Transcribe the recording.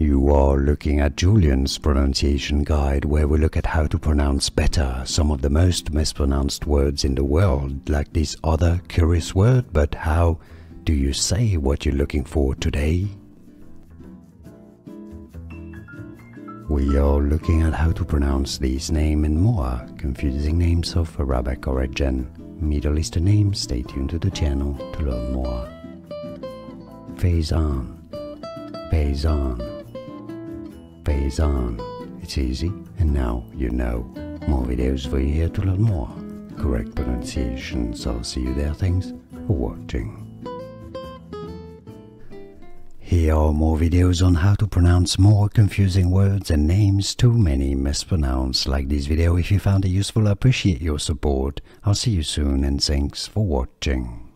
You are looking at Julian's pronunciation guide, where we look at how to pronounce better some of the most mispronounced words in the world, like this other curious word. But how do you say what you're looking for today? We are looking at how to pronounce these names and more confusing names of Arabic origin, Middle Eastern names. Stay tuned to the channel to learn more. Faizan, Faizan, Faizan. It's easy, and now you know. More videos for you here to learn more correct pronunciation, so see you there. Thanks for watching. Here are more videos on how to pronounce more confusing words and names too many mispronounced. Like this video if you found it useful. I appreciate your support. I'll see you soon, and thanks for watching.